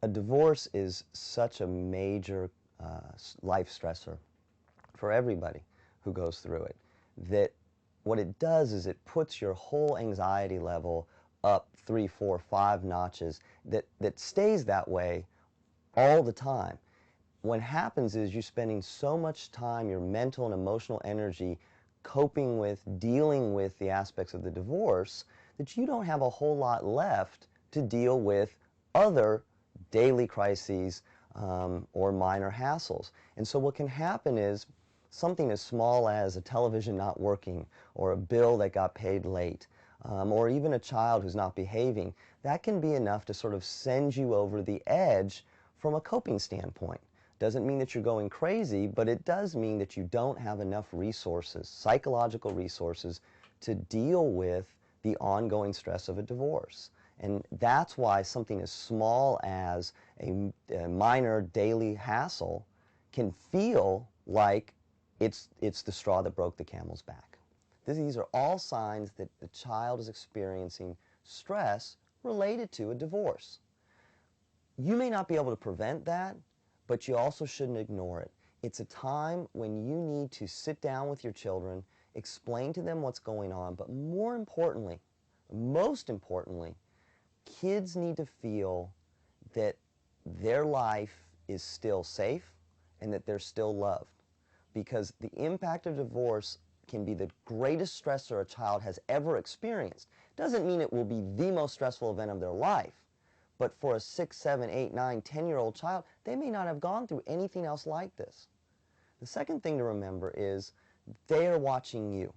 A divorce is such a major life stressor for everybody who goes through it, that what it does is it puts your whole anxiety level up 3, 4, 5 notches that stays that way all the time. What happens is you're spending so much time, your mental and emotional energy, coping with, dealing with the aspects of the divorce, that you don't have a whole lot left to deal with other daily crises or minor hassles. And so what can happen is something as small as a television not working, or a bill that got paid late, or even a child who's not behaving, that can be enough to sort of send you over the edge from a coping standpoint. Doesn't mean that you're going crazy, but it does mean that you don't have enough resources, psychological resources, to deal with the ongoing stress of a divorce. And that's why something as small as a minor daily hassle can feel like it's the straw that broke the camel's back. These are all signs that the child is experiencing stress related to a divorce. You may not be able to prevent that, but you also shouldn't ignore it. It's a time when you need to sit down with your children, explain to them what's going on, but more importantly, most importantly, kids need to feel that their life is still safe and that they're still loved. Because the impact of divorce can be the greatest stressor a child has ever experienced. Doesn't mean it will be the most stressful event of their life. But for a 6, 7, 8, 9, 10-year-old child, they may not have gone through anything else like this. The second thing to remember is they are watching you.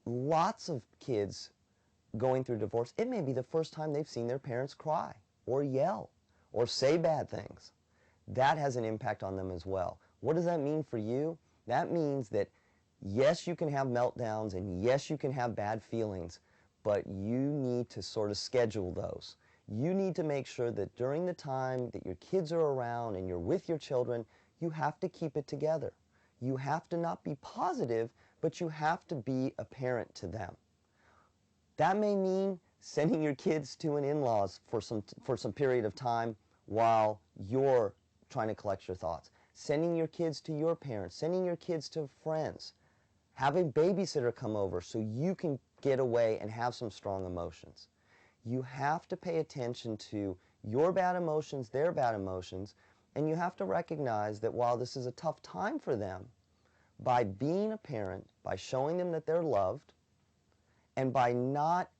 Lots of kids going through divorce, it may be the first time they've seen their parents cry or yell or say bad things. That has an impact on them as well. What does that mean for you? That means that yes, you can have meltdowns and yes, you can have bad feelings, but you need to sort of schedule those. You need to make sure that during the time that your kids are around and you're with your children, you have to keep it together. You have to not be positive, but you have to be a parent to them. That may mean sending your kids to an in-laws for some period of time while you're trying to collect your thoughts. Sending your kids to your parents, sending your kids to friends. Have a babysitter come over so you can get away and have some strong emotions. You have to pay attention to your bad emotions, their bad emotions, and you have to recognize that while this is a tough time for them, by being a parent, by showing them that they're loved, and by not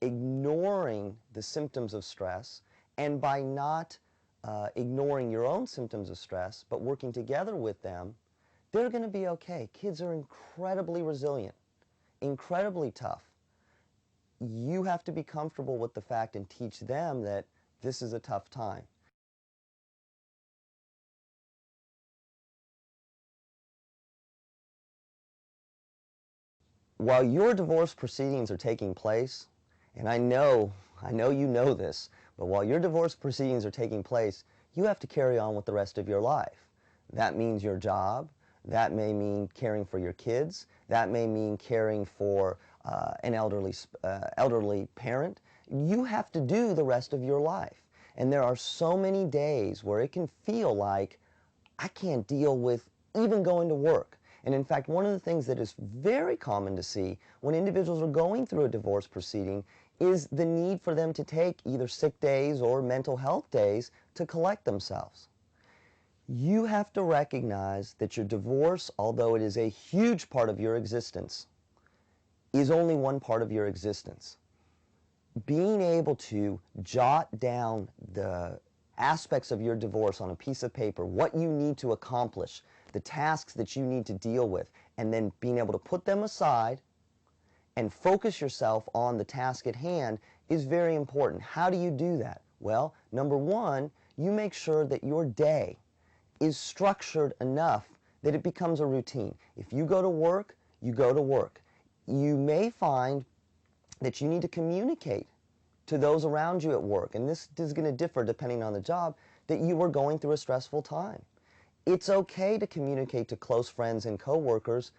ignoring the symptoms of stress, and by not ignoring your own symptoms of stress, but working together with them, they're going to be okay. Kids are incredibly resilient, incredibly tough. You have to be comfortable with the fact and teach them that this is a tough time. While your divorce proceedings are taking place, and I know you know this, but while your divorce proceedings are taking place, you have to carry on with the rest of your life. That means your job, that may mean caring for your kids, that may mean caring for an elderly parent. You have to do the rest of your life. And there are so many days where it can feel like I can't deal with even going to work. And in fact, one of the things that is very common to see when individuals are going through a divorce proceeding is the need for them to take either sick days or mental health days to collect themselves. You have to recognize that your divorce, although it is a huge part of your existence, is only one part of your existence. Being able to jot down the aspects of your divorce on a piece of paper, what you need to accomplish, the tasks that you need to deal with, and then being able to put them aside and focus yourself on the task at hand is very important. How do you do that? Well, number one, you make sure that your day is structured enough that it becomes a routine. If you go to work, you go to work. You may find that you need to communicate to those around you at work, and this is going to differ depending on the job, that you are going through a stressful time. It's okay to communicate to close friends and coworkers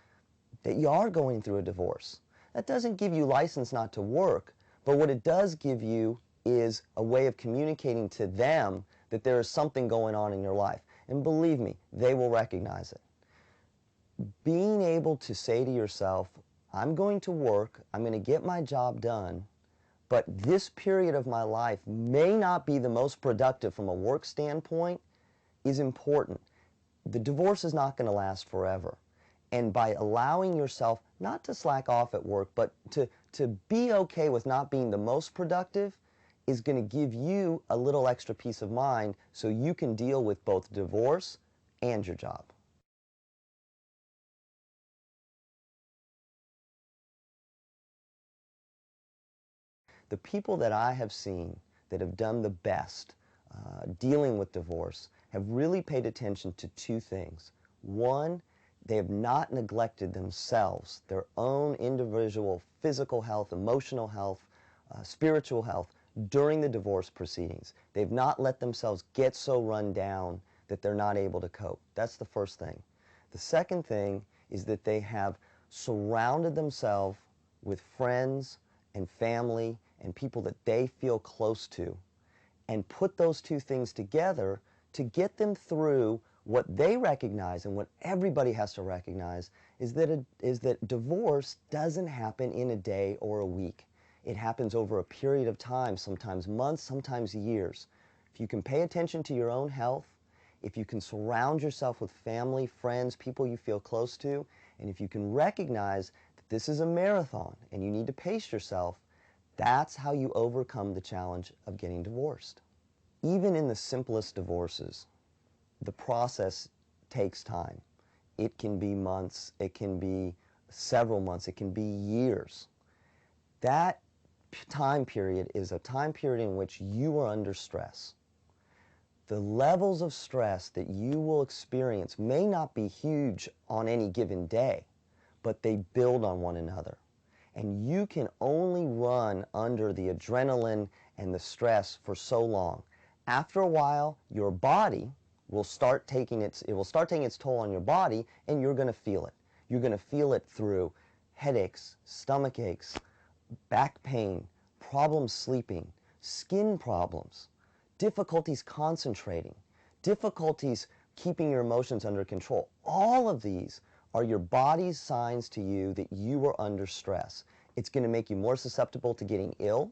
that you are going through a divorce. That doesn't give you license not to work, but what it does give you is a way of communicating to them that there is something going on in your life. And believe me, they will recognize it. Being able to say to yourself, I'm going to work, I'm going to get my job done, but this period of my life may not be the most productive from a work standpoint, is important. The divorce is not going to last forever. And by allowing yourself not to slack off at work, but to be okay with not being the most productive, is going to give you a little extra peace of mind so you can deal with both divorce and your job. The people that I have seen that have done the best dealing with divorce have really paid attention to two things. One, they have not neglected themselves, their own individual physical health, emotional health, spiritual health during the divorce proceedings. They've not let themselves get so run down that they're not able to cope. That's the first thing. The second thing is that they have surrounded themselves with friends and family and people that they feel close to, and put those two things together to get them through what they recognize, and what everybody has to recognize, is that divorce doesn't happen in a day or a week. It happens over a period of time, sometimes months, sometimes years. If you can pay attention to your own health, if you can surround yourself with family, friends, people you feel close to, and if you can recognize that this is a marathon and you need to pace yourself, that's how you overcome the challenge of getting divorced. Even in the simplest divorces, the process takes time. It can be months, it can be several months, it can be years. That time period is a time period in which you are under stress. The levels of stress that you will experience may not be huge on any given day, but they build on one another. And you can only run under the adrenaline and the stress for so long. After a while, your body will start taking its toll on your body, and you're going to feel it. You're going to feel it through headaches, stomach aches, back pain, problems sleeping, skin problems, difficulties concentrating, difficulties keeping your emotions under control. All of these are your body's signs to you that you are under stress. It's going to make you more susceptible to getting ill.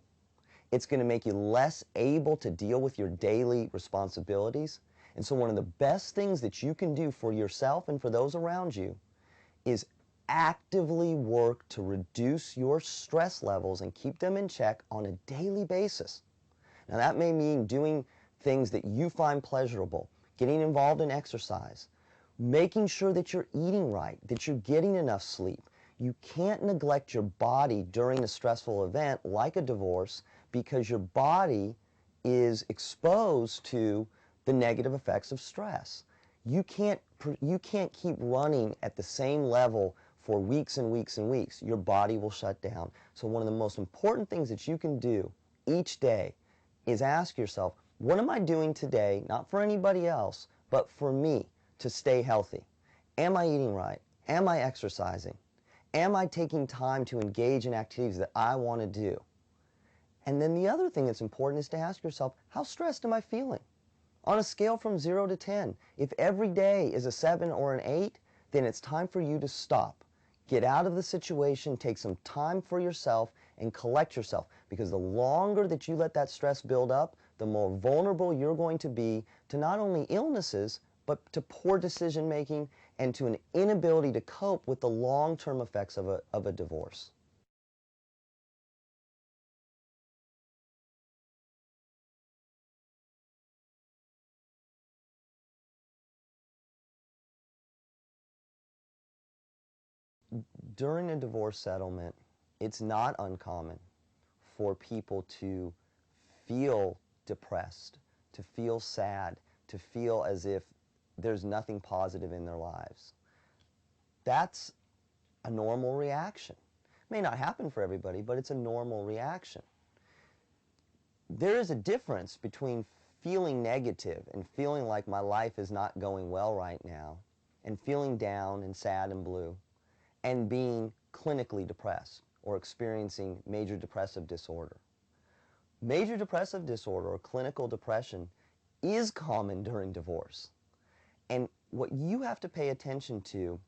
It's going to make you less able to deal with your daily responsibilities. And so one of the best things that you can do for yourself and for those around you is actively work to reduce your stress levels and keep them in check on a daily basis. Now that may mean doing things that you find pleasurable, getting involved in exercise, making sure that you're eating right, that you're getting enough sleep. You can't neglect your body during a stressful event like a divorce, because your body is exposed to the negative effects of stress. You can't keep running at the same level for weeks and weeks and weeks. Your body will shut down. So one of the most important things that you can do each day is ask yourself, what am I doing today, not for anybody else, but for me, to stay healthy? Am I eating right? Am I exercising? Am I taking time to engage in activities that I want to do? And then the other thing that's important is to ask yourself, how stressed am I feeling? On a scale from 0 to 10, if every day is a 7 or an 8, then it's time for you to stop. Get out of the situation, take some time for yourself, and collect yourself. Because the longer that you let that stress build up, the more vulnerable you're going to be to not only illnesses, but to poor decision making and to an inability to cope with the long-term effects of a divorce. During a divorce settlement, it's not uncommon for people to feel depressed, to feel sad, to feel as if there's nothing positive in their lives. That's a normal reaction. It may not happen for everybody, but it's a normal reaction. There is a difference between feeling negative and feeling like my life is not going well right now, and feeling down and sad and blue, and being clinically depressed or experiencing major depressive disorder. Major depressive disorder or clinical depression is common during divorce. And what you have to pay attention to,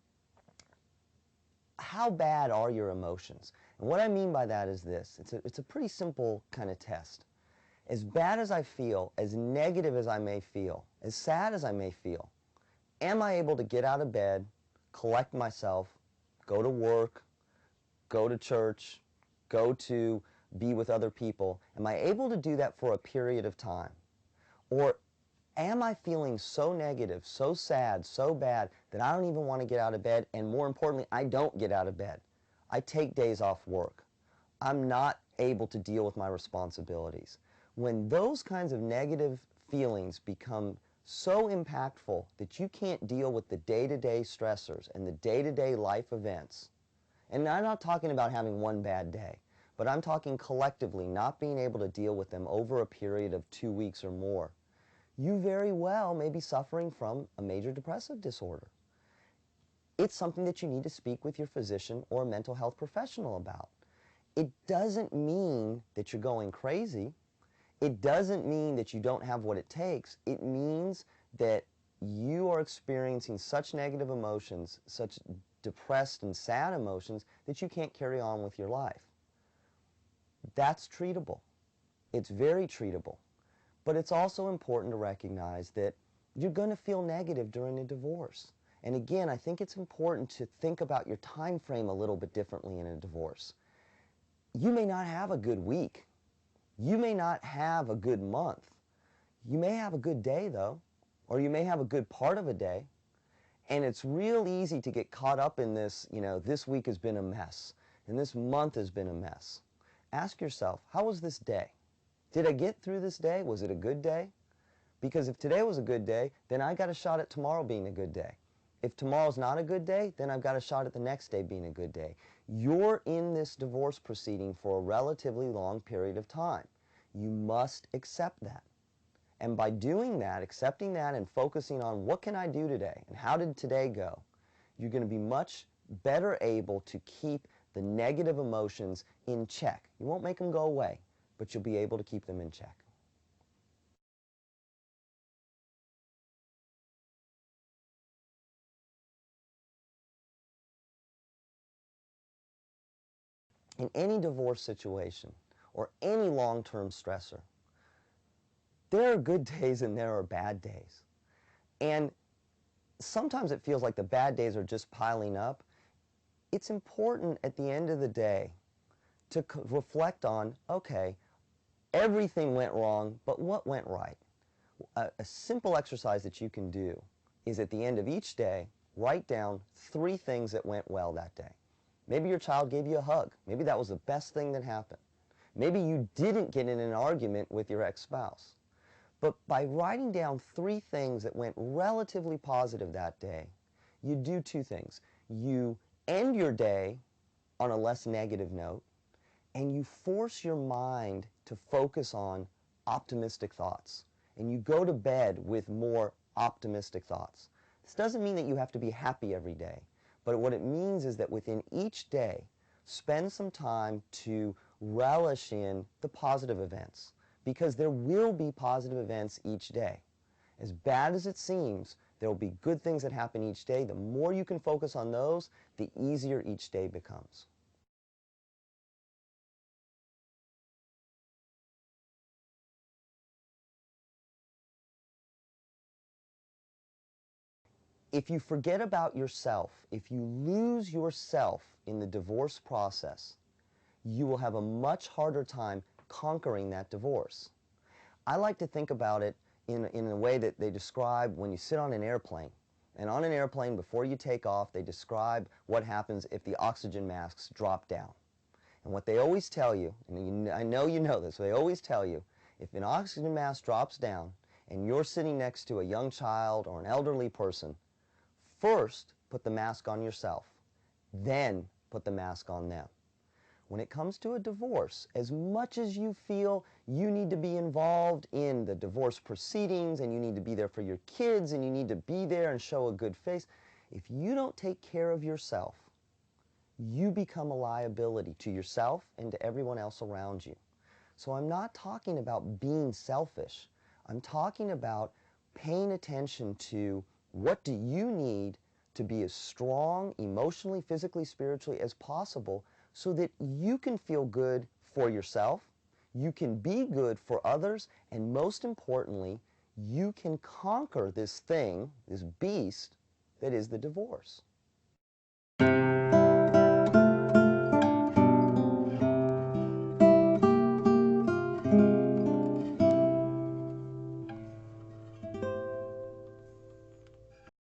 how bad are your emotions? And what I mean by that is this. It's a pretty simple kind of test. As bad as I feel, as negative as I may feel, as sad as I may feel, am I able to get out of bed, collect myself, go to work, go to church, go to be with other people? Am I able to do that for a period of time? Or am I feeling so negative, so sad, so bad that I don't even want to get out of bed, and more importantly, I don't get out of bed? I take days off work. I'm not able to deal with my responsibilities. When those kinds of negative feelings become so impactful that you can't deal with the day-to-day stressors and the day-to-day life events, and I'm not talking about having one bad day, but I'm talking collectively not being able to deal with them over a period of 2 weeks or more, you very well may be suffering from a major depressive disorder. It's something that you need to speak with your physician or a mental health professional about. It doesn't mean that you're going crazy. It doesn't mean that you don't have what it takes. It means that you are experiencing such negative emotions, such depressed and sad emotions, that you can't carry on with your life. That's treatable. It's very treatable. But it's also important to recognize that you're going to feel negative during a divorce. And again, I think it's important to think about your time frame a little bit differently in a divorce. You may not have a good week. You may not have a good month. You may have a good day, though, or you may have a good part of a day. And it's real easy to get caught up in this, this week has been a mess, and this month has been a mess. Ask yourself, how was this day? Did I get through this day? Was it a good day? Because if today was a good day, then I got a shot at tomorrow being a good day. If tomorrow's not a good day, then I've got a shot at the next day being a good day. You're in this divorce proceeding for a relatively long period of time. You must accept that. And by doing that, accepting that and focusing on what can I do today and how did today go, you're going to be much better able to keep the negative emotions in check. You won't make them go away, but you'll be able to keep them in check. In any divorce situation or any long-term stressor, there are good days and there are bad days. And sometimes it feels like the bad days are just piling up. It's important at the end of the day to reflect on, okay, everything went wrong, but what went right? A simple exercise that you can do is at the end of each day, write down 3 things that went well that day. Maybe your child gave you a hug. Maybe that was the best thing that happened. Maybe you didn't get in an argument with your ex-spouse. But by writing down 3 things that went relatively positive that day, you do 2 things. You end your day on a less negative note, and you force your mind to focus on optimistic thoughts. And you go to bed with more optimistic thoughts. This doesn't mean that you have to be happy every day, but what it means is that within each day, spend some time to relish in the positive events, because there will be positive events each day. As bad as it seems, there will be good things that happen each day. The more you can focus on those, the easier each day becomes. If you forget about yourself, if you lose yourself in the divorce process, you will have a much harder time conquering that divorce. I like to think about it in a way that they describe when you sit on an airplane. And on an airplane, before you take off, they describe what happens if the oxygen masks drop down. And what they always tell you, and I know you know this, they always tell you, if an oxygen mask drops down and you're sitting next to a young child or an elderly person, first put the mask on yourself, then put the mask on them. When it comes to a divorce, as much as you feel you need to be involved in the divorce proceedings and you need to be there for your kids and you need to be there and show a good face, if you don't take care of yourself, you become a liability to yourself and to everyone else around you. So I'm not talking about being selfish. I'm talking about paying attention to what do you need to be as strong emotionally, physically, spiritually as possible so that you can feel good for yourself, you can be good for others, and most importantly, you can conquer this thing, this beast, that is the divorce.